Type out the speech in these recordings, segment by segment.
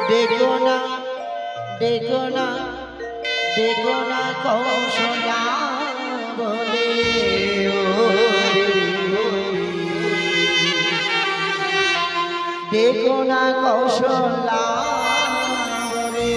देखो ना देखो ना देखो ना कौशल्या बोले देखो ना कौशल्या बोले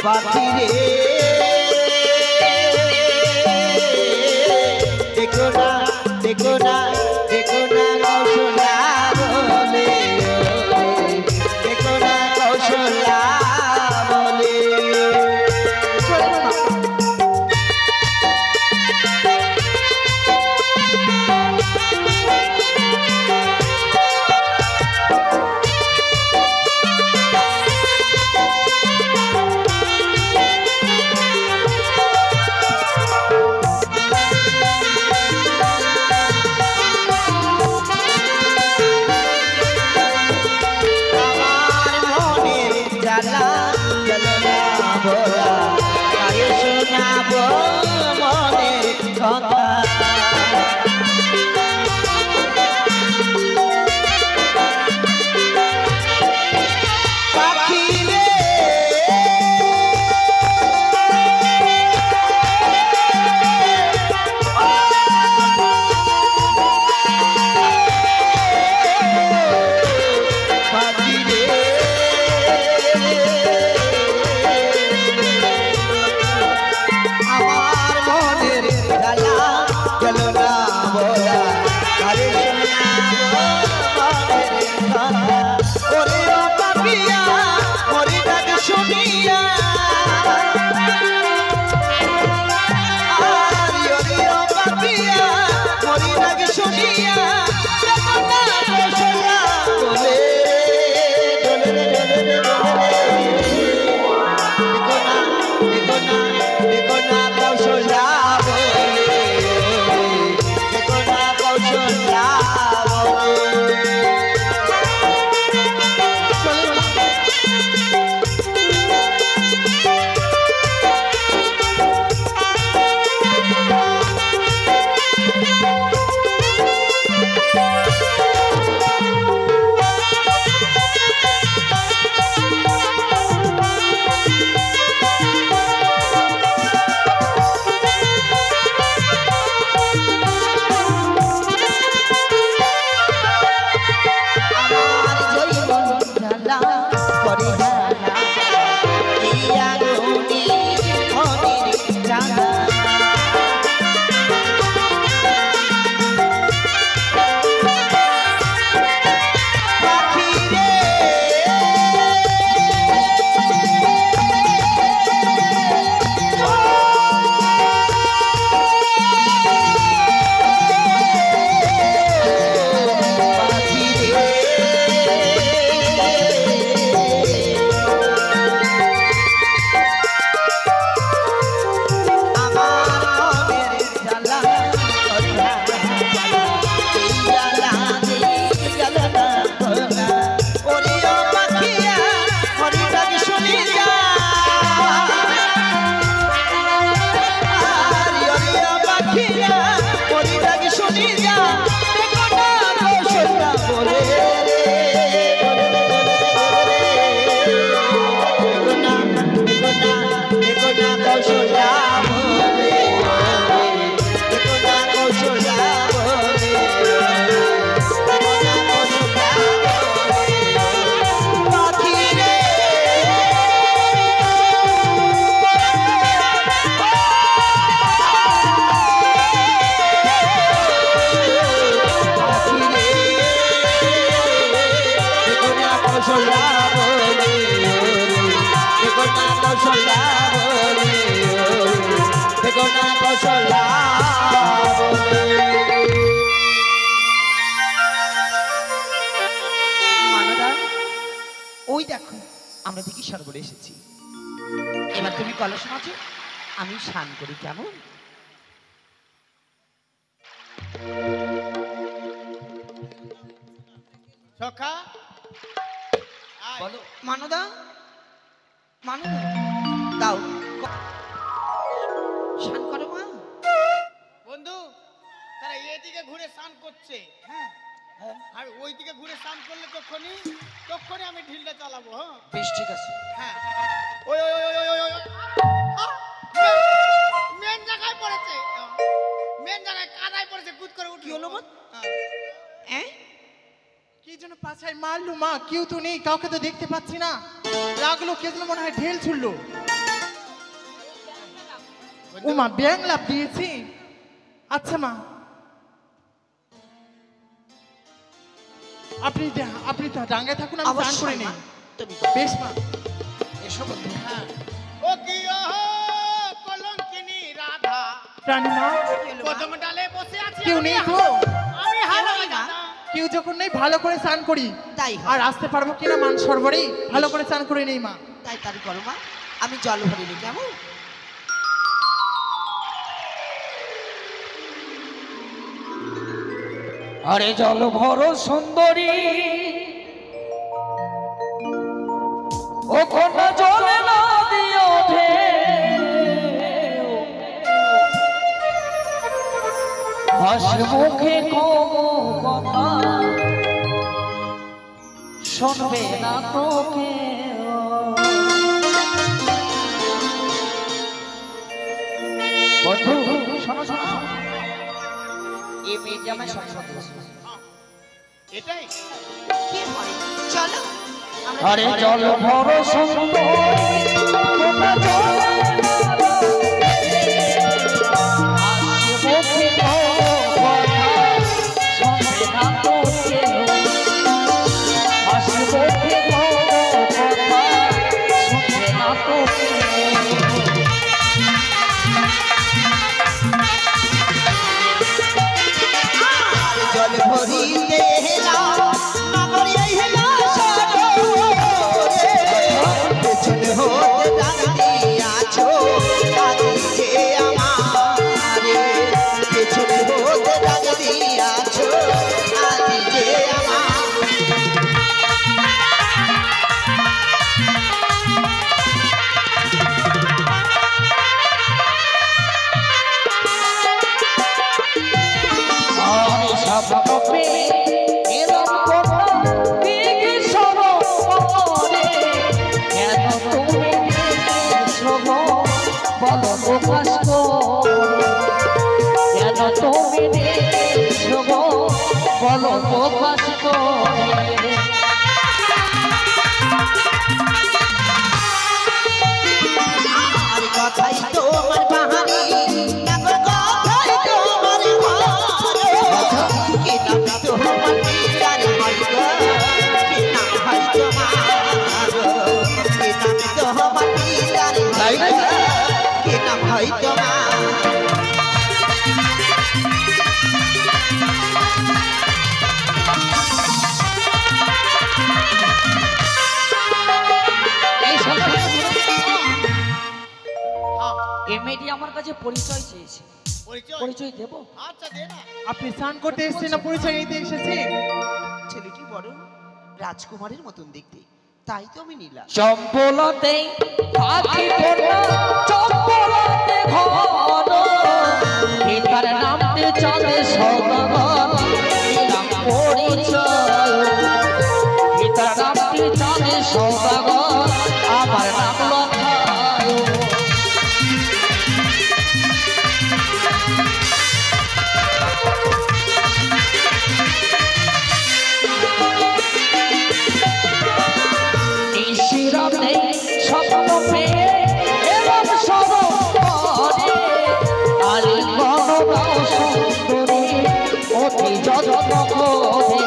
पाखी रे देखो ना देखो ना देखो ना कौशल्या बोले देखो ना कौशल्या बोले ওই দেখো আমরা দেখি সরোবরে এসেছি। এবার তুমি কলস নাচো, আমি স্নান করি, কেমন? সখা বলো মানদা মানদা দাও স্নান করো মা। বন্ধু তারা এদিকে ঘুরে স্নান করছে, হ্যাঁ আর ওইদিকে ঘুরে স্নান করলে তখনই আমি ঢিলটা চালাবো। হ্যাঁ বেশ ঠিক আছে। হ্যাঁ ওই ওই ওই ওই ওই মেন জায়গায় পড়েছে, মেন জায়গায় কাদায় পড়েছে, গুদ করে উঠি। কি হলো মা? হ্যাঁ কি জন্য পাছায় মারলো মা? কেউ তো নেই, কাউকে তো দেখতে পাচ্ছি না। লাগলো কে যেন মনে হয় ঢেল ছুড়লো। ও মা ব্যাং লাভ দিয়েছি। আচ্ছা মা আপনি ডাঙ্গায় থাকুন, আমি স্নান করে নিই। বেশ মা এসো বন্ধু। হ্যাঁ ও কি কলঙ্কিনী রাধা রানী মা কদম ডালে বসে আছি। কেউ নেই তো? আমি হারাই না। কেউ যখন নেই ভালো করে স্নান করি। তাই আর আসতে পারবো কিনা মান সরবরেই ভালো করে স্নান করে নেই মা। তাই তাই করো মা, আমি জল ভরিনি কেমন। আরে জল ভরো সুন্দরী ও কন্যা জলে না দিও হাসি মুখে কোনো কথা শুনবে না তোকে। বন্ধু শোনো শোনো, এই মিডিয়ামে সংসদ এটাই কি হয় চলো। আরে জল ভরো সুন্দরী কন্যা জলে না হাসি মুখে কোনো কথা শুনবে না তোকে, হাসি মুখে কোনো কথা শুনবে না তোকে। জল ভরিতে হেলাম নগরী হেলা পেছনে হতে ডাক দিয়াছো আদি যে আমারে, পেছনে হতে ডাক দিয়াছো আদি যে আমার। আমি সাপে এরম কথা দিকে শোনো মনে, কেন তুমি দেখেছো বলো প্রকাশ করে, কেন তুমি দেখেছো বলো প্রকাশ করে। আর কথাই তোমার বাহানি নগর কথাই তোমার ঘরে, কি নাম তোমার পিতার হয় গো, কি নাম হয় তোমার, কি নাম তোমার পিতার হয় গো, কি নাম হয় তোমার। এমএডি আমার কাছে পরিচয় চেয়েছে, পরিচয় দেব? আচ্ছা দে না। আপনি স্নান করতে এসেছেন না পরিচয় নিতে এসেছেন? ছেলেটি বড় রাজকুমারের মতন দেখতে, তাই তো আমি নিলাম। চম্পলতে পাখি কন্যা চম্পলতে ঘন, পিতার নামতে চাঁদে সদাগর নাম পরিচয়, পিতার নামতে চাঁদে সদাগর আমার নাম লথায়। নিশিরাতে স্বপ্ন পেয়ে এরম স্মরণ করে, আলিঙ্গন দাও সুন্দরী অতি যত্ন করে,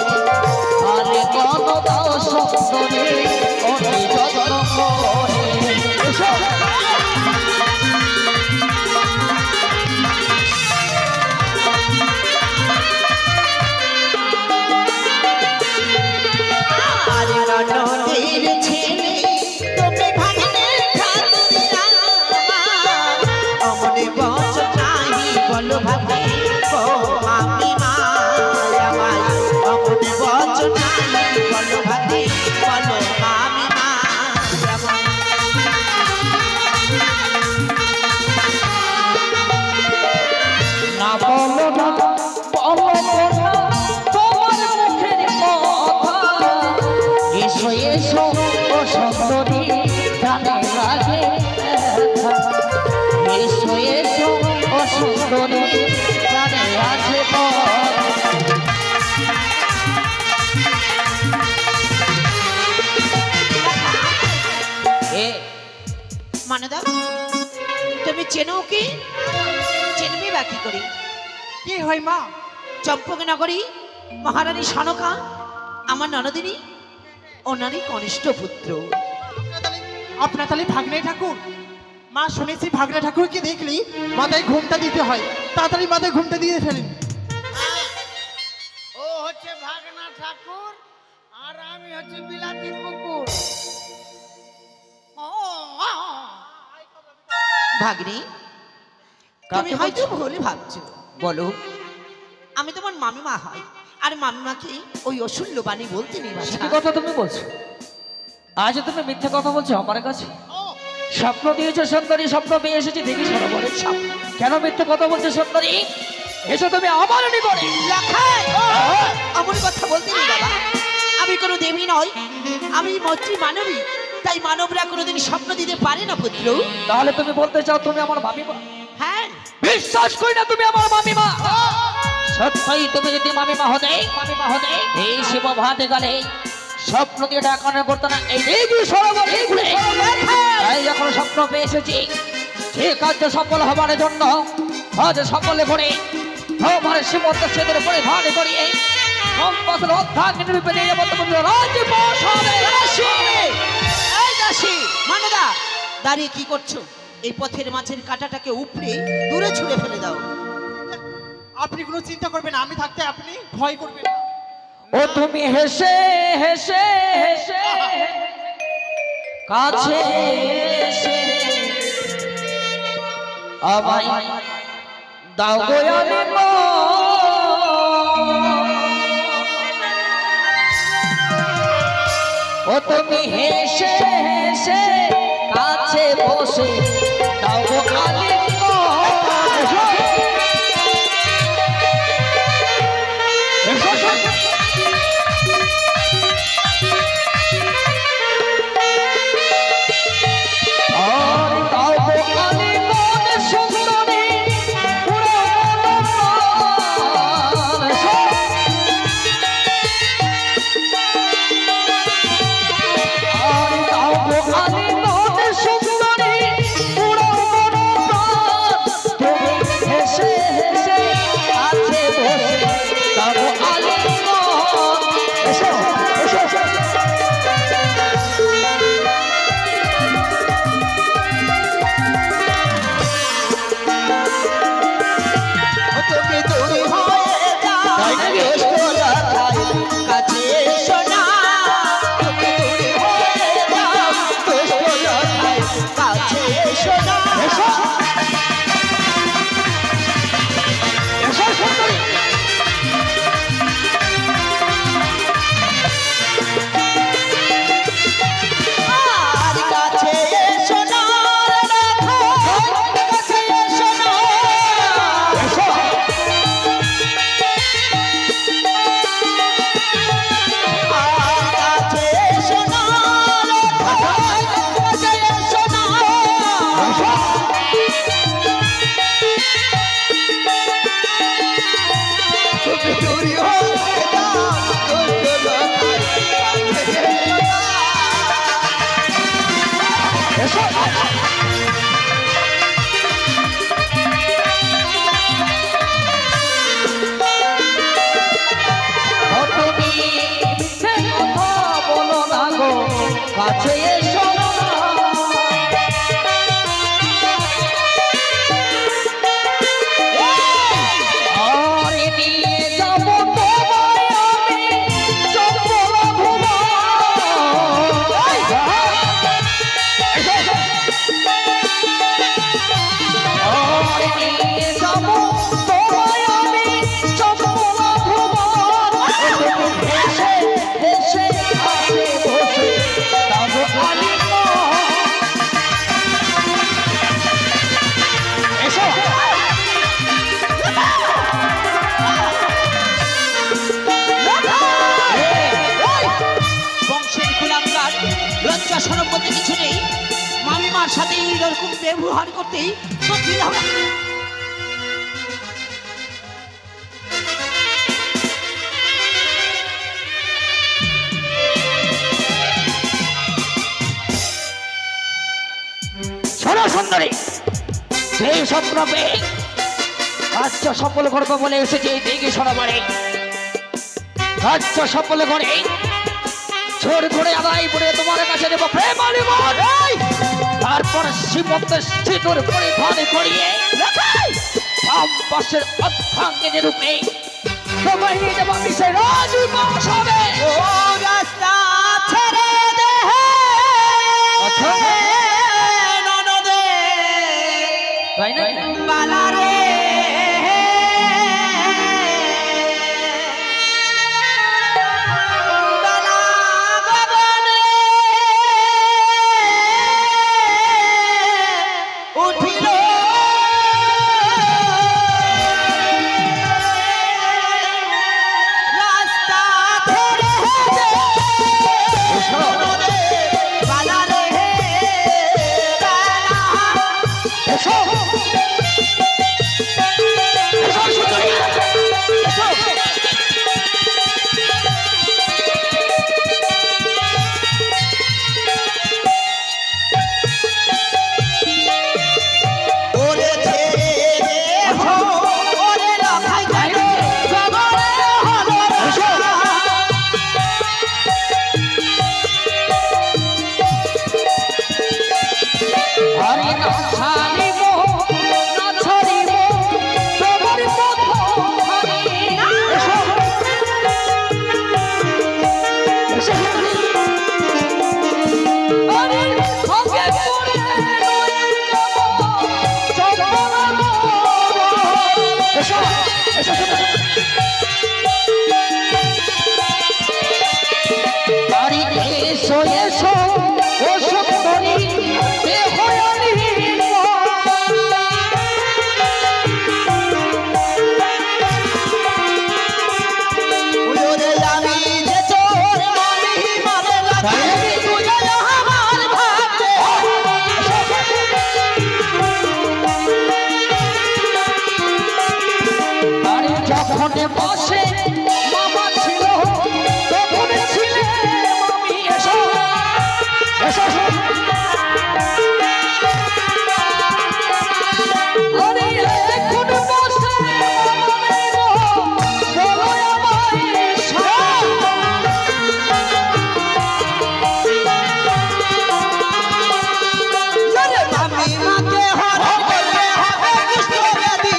আলিঙ্গন দাও সুন্দরী অতি যত্ন করে। আর ননদের ছেলে তুমি ভাগনে ঠাকুরিয়া অমনে বছ চাহি বলো ভাগে ও আমি মায়া না বলো না তোমার মুখের কথা এসো এসো ও সুন্দরী প্রাণে লাগে এসো এসো ও সুন্দরী প্রাণে আছে মানদা তুমি চেনো কি? চেনবি বাকি করি কি হয় মা? চম্পকনগরী মহারানী সনকা আমার ননদিনী ওনারই কনিষ্ঠ পুত্র। আপনার তাহলে ভাগ্নে ঠাকুর? মা শুনেছি ভাগ্নে ঠাকুরকে দেখলি মাথায় ঘুমটা দিতে হয়, তাড়াতাড়ি মাথায় ঘুমটা দিয়ে ফেলেন। ও হচ্ছে ভাগনা ঠাকুর আর আমি হচ্ছে বিলাতি কুকুর। ভাগ্নি তুমি হয়তো ভুলে ভাবছো। বলো আমি তোমার মামিমা হয় আর মামিমাকে ওই অসুল্য বাণী বলতে নেই। কি কথা তুমি বলছো? আজ তুমি মিথ্যে কথা বলছো আমার কাছে। স্বপ্ন দিয়েছো সুন্দরী, স্বপ্ন পেয়ে এসেছি দেখি সরোবরের সাপ। কেন মিথ্যে কথা বলছো সুন্দরী? এসো তুমি আমার নিকটে। আমার কথা বলতে নেই বাবা, আমি কোনো দেবী নই, আমি মৈত্রী মানবী, তাই মানবরা কোনোদিন স্বপ্ন দিতে পারে না পুত্র। তাহলে তুমি বলতে চাও তুমি আমার মামিমা? হ্যাঁ বিশ্বাস করি না তুমি আমার মামিমা। সত্যই তুমি যদি মামিমা হতে এই শিব ভাতে গেলে স্বপ্ন দিয়ে ডাকানো করতো না। এই দেবী সরোবরে তাই যখন স্বপ্ন পেয়ে এসেছি যে কার্য সফল হবার জন্য আজ সফলে করে আমার সীমন্ত সেতুর পরিধান করিয়ে সম্পদের অধ্যাত্মিক রূপে নিয়ে যাবো তোমাদের রাজবাস হবে। এই দাসী মানদা দাঁড়িয়ে কি করছো? এই পথের মাছের কাঁটাটাকে উপড়ে দূরে ছুঁড়ে ফেলে দাও। আপনি কোনো চিন্তা করবেন না, আমি থাকতে আপনি ভয় করবেন না। ও তুমি হেসে হেসে হেসে কাছে এসে আমায় দাও গো আমি ও তুমি হেসে হেসে কাছে বসে দাও গো কাছে এসো Ali আমার সাথে এইরকম ব্যবহার করতেই তো কি হবে? শোনো সুন্দরী, সেই স্বপ্ন পেয়ে রাজ্য সফল করবো বলে এসেছে এই দিকে সরাবারে। রাজ্য সফল করে ছোট করে আদায় করে তোমার কাছে দেবো প্রেম আলিমন। তারপর শ্রীমন্তের সিঁদুর পরিধান করিয়ে পাশের অর্ধাঙ্গিনী রূপে তোমায় নিয়ে দেবো আমি সেই রাজবংশে। ও রাস্তা ছেড়ে দে ননদে তাই না? বালারে বালা গগনে উঠিল রাস্তা ধরে ননদে বালারে বালা এসো এসো সুন্দরী, এসো। ওরে ছেড়ে দে হো ওরে রাখাই গেল গগনে হলো রাস্তা। আরে না ছাড়িব না ছাড়িব তোমার পথখানি। এসো এসো। আরে সঙ্গে পড়ে এসো এসো। আরে এসো এসো ও সুন্দরী দেহয়ানি। ওরে আমি যে তোর মামি মারে লাগে তুই আমার ভাবে আরে যখন বসে মামা ছিল তখন ছিলে মামি। এসো এসো। আরে এখন বসে মামা নেই গো, বলো আমায় সারা। ওরে মামি মাকে হরণ করতে হবে কৃষ্ণ বেদী।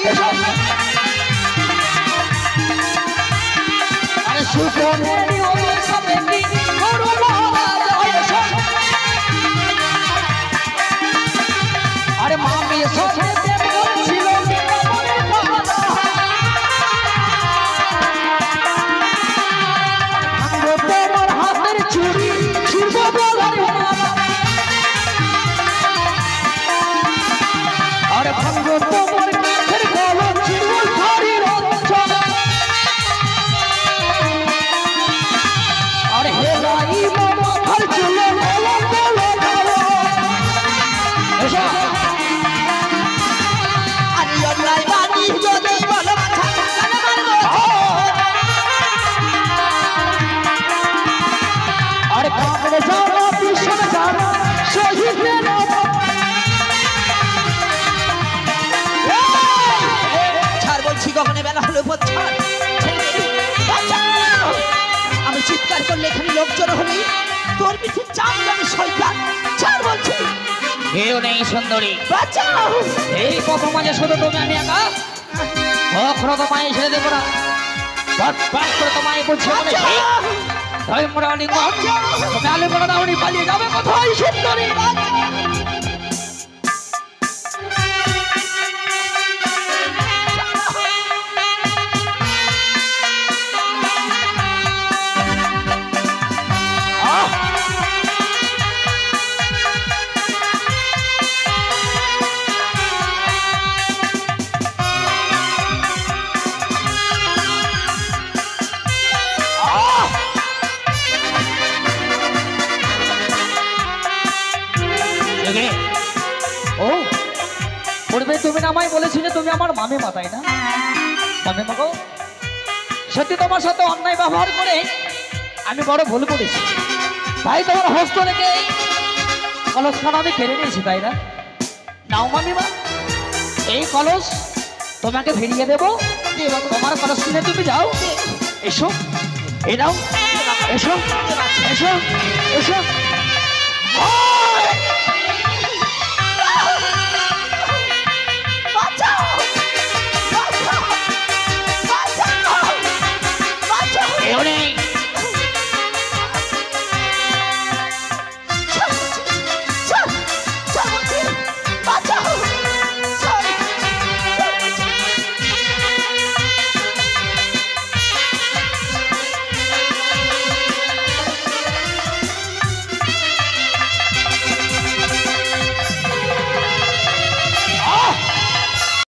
আরে সুখনেরই অভিশাপে কি করো মহারাজ। এসো। আরে মামি সাথে প্রেম করছিল মনে পালা। ভাঙবো তোমার হাতের চুড়ি ছুড়বো বলার মালা। আরে ভাঙবো তোমার কাঠের গলা চিরুল ধরি রঞ্জন। আরে হে রাই মাথার চুলে বলো বলো বলো। এসো। আর অন্যায় বাণী যদি বলো মাথা কানে মারবো। আরে কামড়ে যারা ভীষণ যারা শহীদের ছাড় বলছি গগনে বেলা হলো পথ ছাড়। ছেড়ে দে। বাঁচাও। আমি চিৎকার করলে এখানে লোকজন হলে তোর পিঠে চামড়া আমি শয়তান। ছাড় বলছি কেউ নেই সুন্দরী, বাঁচাও। এই প্রথম মাঝে শুধু তুমি আমি একা। কখনো তোমায় ছেড়ে দেবো না। বাস করে তোমায় বলছি বলে বাঁচাও। ধর্মরা আলিঙ্গন তুমি আলিঙ্গন দাওনি পালিয়ে যাবে কোথায় সুন্দরী। দেখে আমায় বলেছিলে তুমি আমার মামিমা, তাই না? মামিমা গো, সত্যি তোমার সাথে অন্যায় ব্যবহার করে আমি বড় ভুল করেছি, তাই তোমার হস্ত রেখে কলসখানা আমি কেড়ে নিয়েছি, তাই না? নাও মামিমা, এই কলস তোমাকে ফিরিয়ে দেবো, তোমার কলস কিনে তুমি যাও। এসো, এই নাও, এসো এসো এসো।